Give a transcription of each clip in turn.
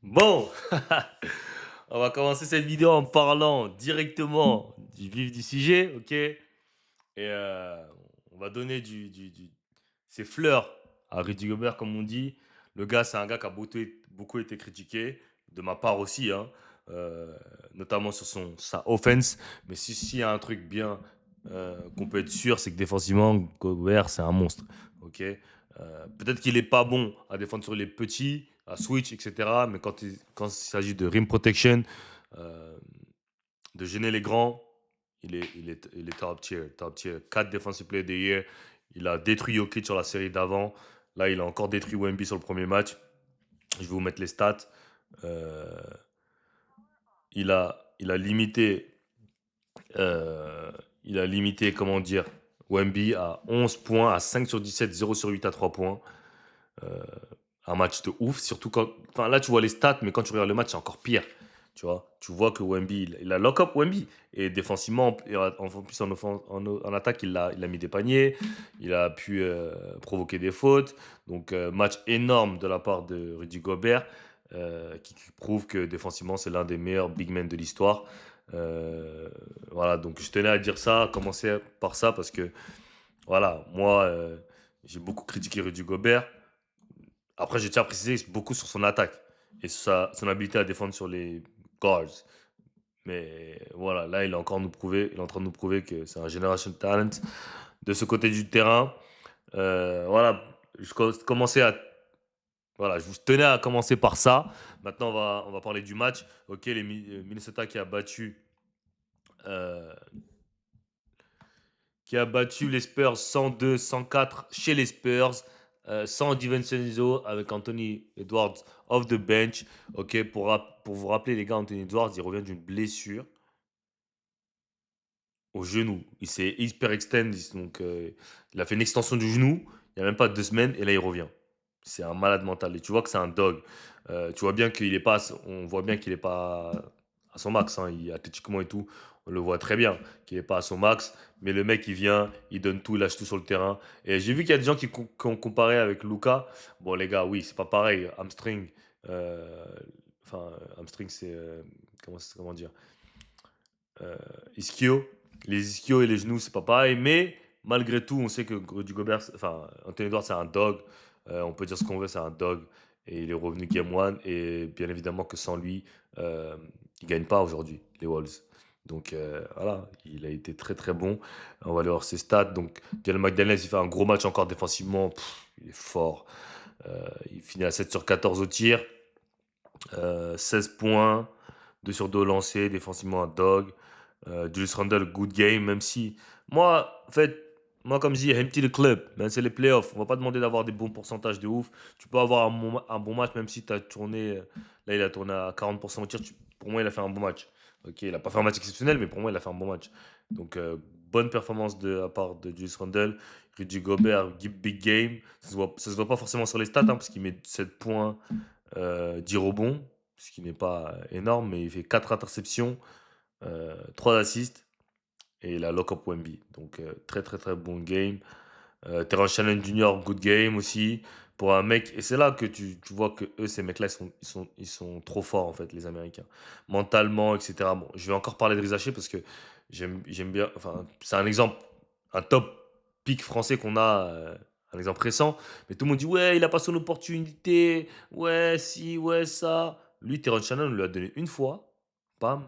Bon, on va commencer cette vidéo en parlant directement du vif du sujet, ok? Et on va donner ses fleurs à Rudy Gobert, comme on dit. Le gars, c'est un gars qui a beaucoup été critiqué, de ma part aussi, hein, euh, notamment sur sa offense. Mais s'il y a un truc bien qu'on peut être sûr, c'est que défensivement, Gobert, c'est un monstre, ok? Peut-être qu'il n'est pas bon à défendre sur les petits, à switch, etc. Mais quand il s'agit de rim protection, euh, de gêner les grands, il est top tier. Top tier. 4 Defensive Player of the Year. Il a détruit Jokic sur la série d'avant. Là, il a encore détruit Wemby sur le premier match. Je vais vous mettre les stats. Euh, il a limité, euh, comment dire, Wemby à 11 points, à 5 sur 17, 0 sur 8 à 3 points. Euh, un match de ouf, surtout quand. Enfin, là, tu vois les stats, mais quand tu regardes le match, c'est encore pire. Tu vois que Wemby, il a lock-up Wemby. Et défensivement, en plus en attaque, il a mis des paniers. Il a pu provoquer des fautes. Donc, match énorme de la part de Rudy Gobert, qui prouve que défensivement, c'est l'un des meilleurs big men de l'histoire. Euh, voilà, donc je tenais à dire ça, à commencer par ça, parce que, voilà, moi, j'ai beaucoup critiqué Rudy Gobert. Après, je tiens à préciser beaucoup sur son attaque et son habilité à défendre sur les guards. Mais voilà, là, il est en train de nous prouver que c'est un generation talent de ce côté du terrain. Voilà, commençais à, voilà, je vous tenais à commencer par ça. Maintenant, on va parler du match. Ok, Minnesota euh, qui a battu les Spurs 102-104 chez les Spurs, sans DiVincenzo avec Anthony Edwards off the bench. Ok, pour vous rappeler, les gars, Anthony Edwards, il revient d'une blessure au genou. Il s'est hyperextend, donc il a fait une extension du genou il n'y a même pas 2 semaines et là il revient. C'est un malade mental et tu vois que c'est un dog. Tu vois bien qu'il est pas, on voit bien qu'il est pas à son max, hein. Athlétiquement et tout, on le voit très bien qu'il est pas à son max. Mais le mec il vient, il donne tout, il lâche tout sur le terrain. Et j'ai vu qu'il y a des gens qui ont comparé avec Luka. Bon les gars, oui c'est pas pareil. Hamstring, euh, hamstring c'est comment dire, euh, ischio. Les ischios et les genoux, c'est pas pareil. Mais malgré tout, on sait que Rudy Gobert, enfin, Anthony Edwards, c'est un dog. On peut dire ce qu'on veut, c'est un dog. Et il est revenu Game 1. Et bien évidemment que sans lui, ils ne gagnent pas aujourd'hui, les Wolves. Donc voilà, il a été très très bon. On va aller voir ses stats. Donc Jalen McDaniels, il fait un gros match encore défensivement. Il est fort. Il finit à 7 sur 14 au tir. 16 points, 2 sur 2 lancés, défensivement un dog. Julius Randle, good game, même si moi, en fait, moi comme je dis, empty the club, ben, c'est les playoffs. On va pas demander d'avoir des bons pourcentages de ouf. Tu peux avoir un bon match même si tu as tourné, là il a tourné à 40% au tir. Pour moi, il a fait un bon match. Ok, il a pas fait un match exceptionnel, mais pour moi, il a fait un bon match. Donc, bonne performance de la part de Julius Randle. Rudy Gobert, big game. Ça se voit pas forcément sur les stats, hein, parce qu'il met 7 points, 10 rebonds, ce qui n'est pas énorme, mais il fait 4 interceptions, 3 assists et il a lock-up Wemby. Donc très très très bon game. Terrence Shannon Jr., good game aussi. Pour un mec, et c'est là que tu vois que eux, ces mecs-là, ils sont trop forts en fait, les Américains. Mentalement, etc. Bon, je vais encore parler de Rizaché parce que j'aime bien. Enfin, c'est un exemple, un top pick français qu'on a, un exemple récent. Mais tout le monde dit, ouais, il a pas son opportunité. Ouais, si, ouais, ça. Lui, Terrence Shannon, on lui a donné une fois. Bam.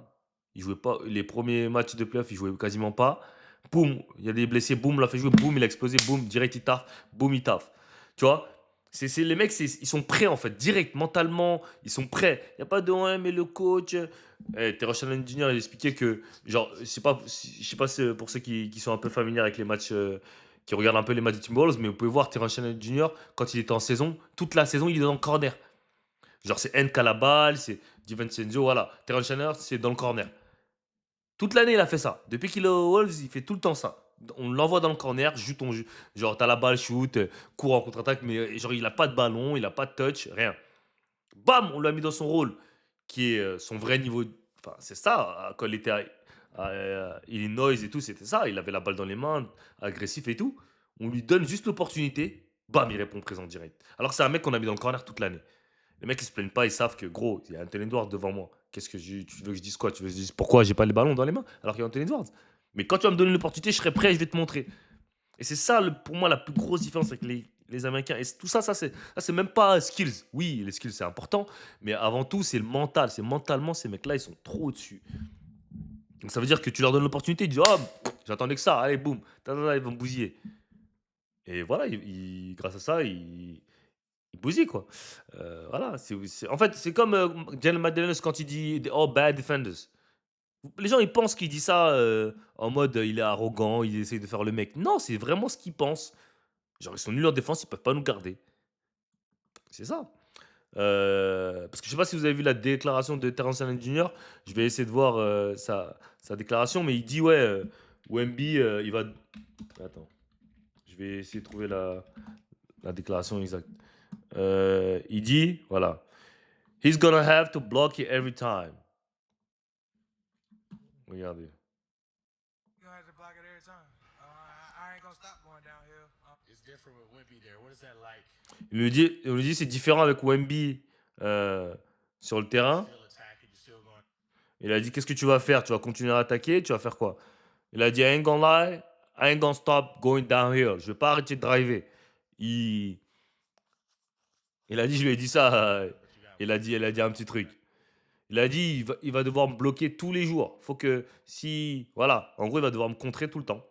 Il jouait pas. Les premiers matchs de playoff, il jouait quasiment pas. Boum, il y a des blessés, boum, l'a fait jouer, boum, il a explosé, boum, direct il taffe, boum, il taffe. Tu vois, les mecs, ils sont prêts en fait, direct, mentalement, ils sont prêts. Il n'y a pas de ouais, mais le coach. Terrence Shannon Jr., il expliquait que, genre, je sais pas si, pour ceux qui sont un peu familiers avec les matchs, qui regardent un peu les matchs de Timberwolves, mais vous pouvez voir Terrence Shannon Jr., quand il était en saison, toute la saison, il est dans le corner. Genre, c'est N qui a la balle, c'est DiVincenzo, voilà. Terrence Shannon, c'est dans le corner. Toute l'année, il a fait ça. Depuis qu'il est aux Wolves, il fait tout le temps ça. On l'envoie dans le corner, joue ton jeu. Genre, t'as la balle, shoot, cours en contre-attaque, mais genre, il a pas de ballon, il a pas de touch, rien. Bam, on l'a mis dans son rôle, qui est son vrai niveau. Enfin, c'est ça, quand il était à Illinois et tout, c'était ça. Il avait la balle dans les mains, agressif et tout. On lui donne juste l'opportunité, bam, il répond présent direct. Alors que c'est un mec qu'on a mis dans le corner toute l'année. Les mecs, ils se plaignent pas, ils savent que, gros, il y a Anthony Edwards devant moi. Tu veux que je dise quoi? Tu veux que je dise pourquoi j'ai pas les ballons dans les mains alors qu'il y a Anthony Edwards? Mais quand tu vas me donner l'opportunité, je serai prêt et je vais te montrer. Et c'est ça, pour moi, la plus grosse différence avec les Américains. Et tout ça, ça c'est même pas skills. Oui, les skills, c'est important. Mais avant tout, c'est le mental. C'est mentalement, ces mecs-là, ils sont trop au-dessus. Donc ça veut dire que tu leur donnes l'opportunité, ils disent, oh, j'attendais que ça, allez, boum, ils vont bousiller. Et voilà, grâce à ça, ils bousillent, quoi. Voilà, en fait, c'est comme Jalen McDaniels quand il dit, oh, bad defenders. Les gens, ils pensent qu'il dit ça en mode, il est arrogant, il essaie de faire le mec. Non, c'est vraiment ce qu'il pense. Genre, ils sont nuls en défense, ils peuvent pas nous garder. C'est ça. Parce que je sais pas si vous avez vu la déclaration de Terrence Allen Jr. Je vais essayer de voir sa déclaration, mais il dit, ouais, Wemby, il va... Attends, je vais essayer de trouver la déclaration exacte. Il dit, voilà, he's gonna have to block it every time. Regardez. You're gonna have to block it every time. I ain't gonna stop going downhill. It's different with Wimpy there. What is that like? Il lui dit c'est différent avec Wemby sur le terrain. Still attacking, you're still going. Il a dit qu'est-ce que tu vas faire? Tu vas continuer à attaquer? Tu vas faire quoi? Il a dit I ain't gonna lie, I ain't gonna stop going downhill. Je vais pas arrêter de driver. Il, il a dit, je lui ai dit ça. Il a dit un petit truc. Il a dit il va devoir me bloquer tous les jours. Faut que si voilà, en gros il va devoir me contrer tout le temps.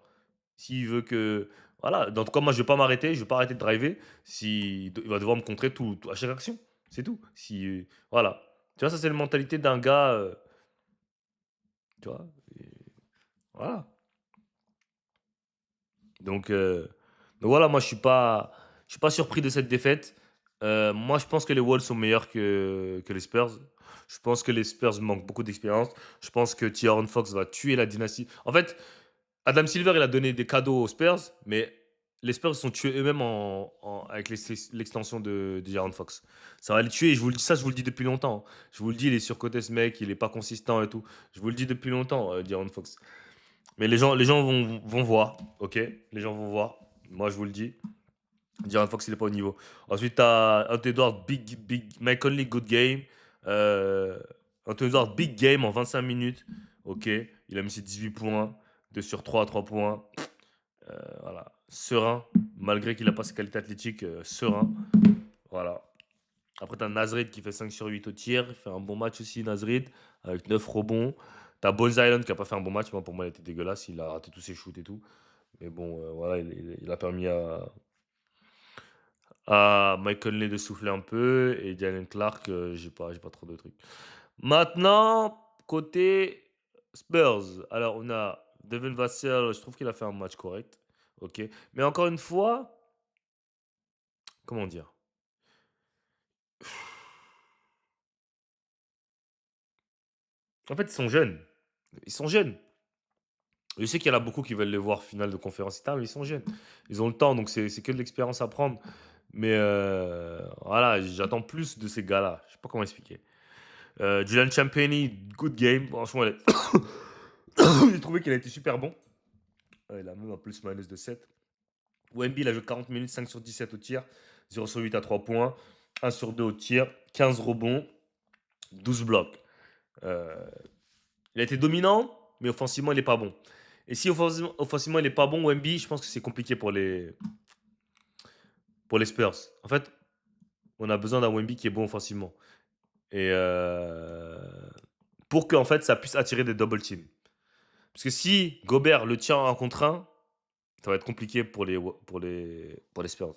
S'il veut que voilà, en tout cas moi je vais pas m'arrêter, je vais pas arrêter de driver. Si il va devoir me contrer à chaque action. C'est tout. Si voilà. Tu vois ça c'est la mentalité d'un gars tu vois. Et voilà. Donc, donc voilà, moi je suis pas surpris de cette défaite. Moi je pense que les Wolves sont meilleurs que les Spurs. Je pense que les Spurs manquent beaucoup d'expérience. Je pense que Tyron Fox va tuer la dynastie. En fait, Adam Silver il a donné des cadeaux aux Spurs, mais les Spurs se sont tués eux-mêmes avec l'extension de Tyron Fox. Ça va les tuer. Je vous le dis ça, je vous le dis depuis longtemps. Je vous le dis, il est surcoté ce mec, il est pas consistant et tout. Je vous le dis depuis longtemps, Tyron Fox. Mais les gens vont voir, ok? Les gens vont voir. Moi, je vous le dis. Jaren Fox, il n'est pas au niveau. Ensuite, tu as Anthony Edwards, Mike Conley, good game. Euh, Anthony Edwards, big game en 25 minutes. Ok, il a mis ses 18 points. 2 sur 3 à 3 points. Voilà, serein. Malgré qu'il n'a pas ses qualités athlétiques, serein. Voilà. Après, tu as Nazrid qui fait 5 sur 8 au tir. Il fait un bon match aussi, Nazrid, avec 9 rebonds. Tu as Bones Island qui n'a pas fait un bon match. Moi, pour moi, il était dégueulasse. Il a raté tous ses shoots et tout. Mais bon, voilà, il a permis à Mike Conley de souffler un peu. Et Jalen Clark, j'ai pas trop de trucs. Maintenant, côté Spurs. Alors, on a Devin Vassell. Je trouve qu'il a fait un match correct. Ok. Mais encore une fois, comment dire? En fait, ils sont jeunes. Ils sont jeunes. Je sais qu'il y en a beaucoup qui veulent les voir finale de conférence, etc., mais ils sont jeunes. Ils ont le temps, donc c'est que de l'expérience à prendre. Mais voilà, j'attends plus de ces gars-là. Je sais pas comment expliquer. Julian Champagny, good game. Franchement, j'ai trouvé qu'il a été super bon. Il a même un plus-minus de 7. Wemby, il a joué 40 minutes, 5 sur 17 au tir, 0 sur 8 à 3 points, 1 sur 2 au tir, 15 rebonds, 12 blocs. Euh, il a été dominant, mais offensivement, il n'est pas bon. Et si offensivement, il n'est pas bon, Wemby, je pense que c'est compliqué pour les Spurs. En fait, on a besoin d'un Wemby qui est bon offensivement. Et pour que en fait, ça puisse attirer des double teams. Parce que si Gobert le tient en contre 1, ça va être compliqué pour les Spurs.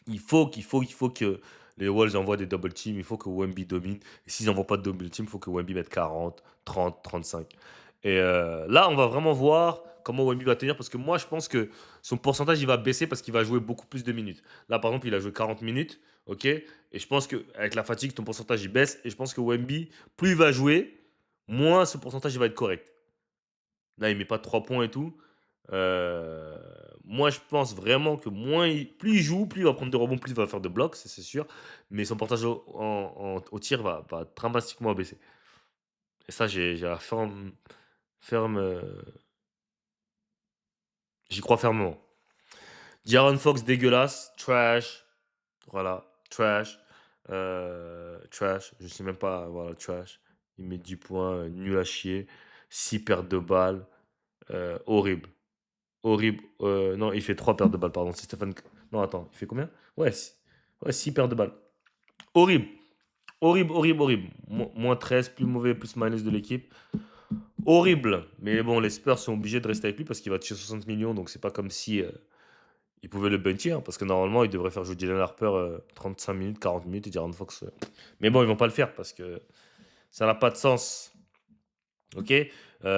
Il faut que les Wolves envoient des double teams, il faut que Wemby domine. Et s'ils n'envoient pas de double team, il faut que Wemby mette 40, 30, 35. Et là, on va vraiment voir comment Wemby va tenir parce que moi, je pense que son pourcentage, il va baisser parce qu'il va jouer beaucoup plus de minutes. Là, par exemple, il a joué 40 minutes, ok? Et je pense qu'avec la fatigue, ton pourcentage, il baisse. Et je pense que Wemby, plus il va jouer, moins ce pourcentage, il va être correct. Là, il met pas de 3 points et tout. Euh, Moi, je pense vraiment que plus il joue, plus il va prendre de rebonds, plus il va faire de blocs, c'est sûr. Mais son portage au tir va dramatiquement baisser. Et ça, j'ai la ferme j'y crois fermement. D'Aaron Fox dégueulasse, trash. Voilà, trash. Trash, je sais même pas, voilà, trash. Il met 10 points, nul à chier, 6 pertes de balles, horrible, horrible. Non, il fait 3 pertes de balles, pardon. C'est Stéphane. Non, attends, il fait combien? Ouais, ouais, 6 pertes de balles. Horrible, horrible, horrible, horrible. Moins 13, plus mauvais, plus minus de l'équipe. Horrible. Mais bon, les Spurs sont obligés de rester avec lui parce qu'il va toucher 60 millions, donc c'est pas comme si ils pouvaient le bencher, hein, parce que normalement, ils devraient faire jouer Jalen Harper 35 minutes, 40 minutes et De'Aaron Fox. Mais bon, ils vont pas le faire parce que ça n'a pas de sens. Ok.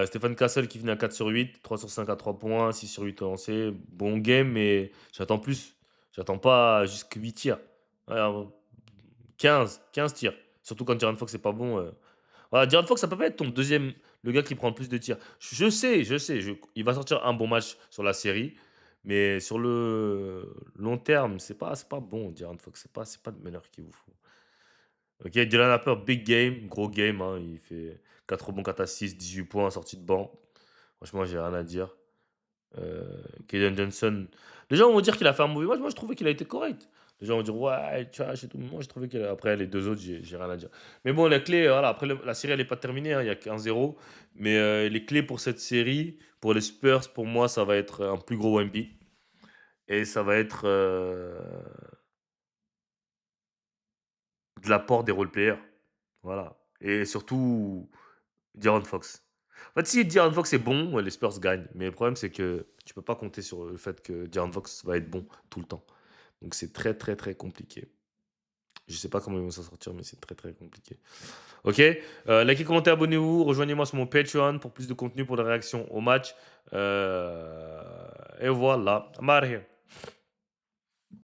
Stéphane Castle qui finit à 4 sur 8, 3 sur 5 à 3 points, 6 sur 8 lancés. Bon game, mais j'attends plus. J'attends pas jusqu'à 8 tirs. Ouais, 15 tirs. Surtout quand De'Aaron Fox n'est pas bon. Voilà, De'Aaron Fox, ça peut pas être ton deuxième, le gars qui prend le plus de tirs. Je sais, il va sortir un bon match sur la série, mais sur le long terme, c'est pas bon, De'Aaron Fox. C'est pas le meilleur qu'il vous faut. Ok, Dylan Harper, big game, gros game, hein, il fait 4 rebonds, 4 assists, 18 points, sortie de banc. Franchement, j'ai rien à dire. Keldon Johnson, les gens vont dire qu'il a fait un mauvais match. Moi, je trouvais qu'il a été correct. Les gens vont dire, ouais, tu vois, et tout. Moi, je trouvais qu'il après, les deux autres, j'ai rien à dire. Mais bon, la clé, voilà, après, la série, elle n'est pas terminée, hein, il y a qu'un 0. Mais les clés pour cette série, pour les Spurs, pour moi, ça va être un plus gros Wemby. Et ça va être de l'apport des role-players. Voilà. Et surtout, De'Aaron Fox. En fait, si De'Aaron Fox est bon, ouais, les Spurs gagnent. Mais le problème, c'est que tu peux pas compter sur le fait que De'Aaron Fox va être bon tout le temps. Donc c'est très très très compliqué. Je sais pas comment ils vont s'en sortir, mais c'est très très compliqué. Ok. Likez, commentez, abonnez-vous. Rejoignez-moi sur mon Patreon pour plus de contenu pour les réactions au match. Et voilà. I'm out of here.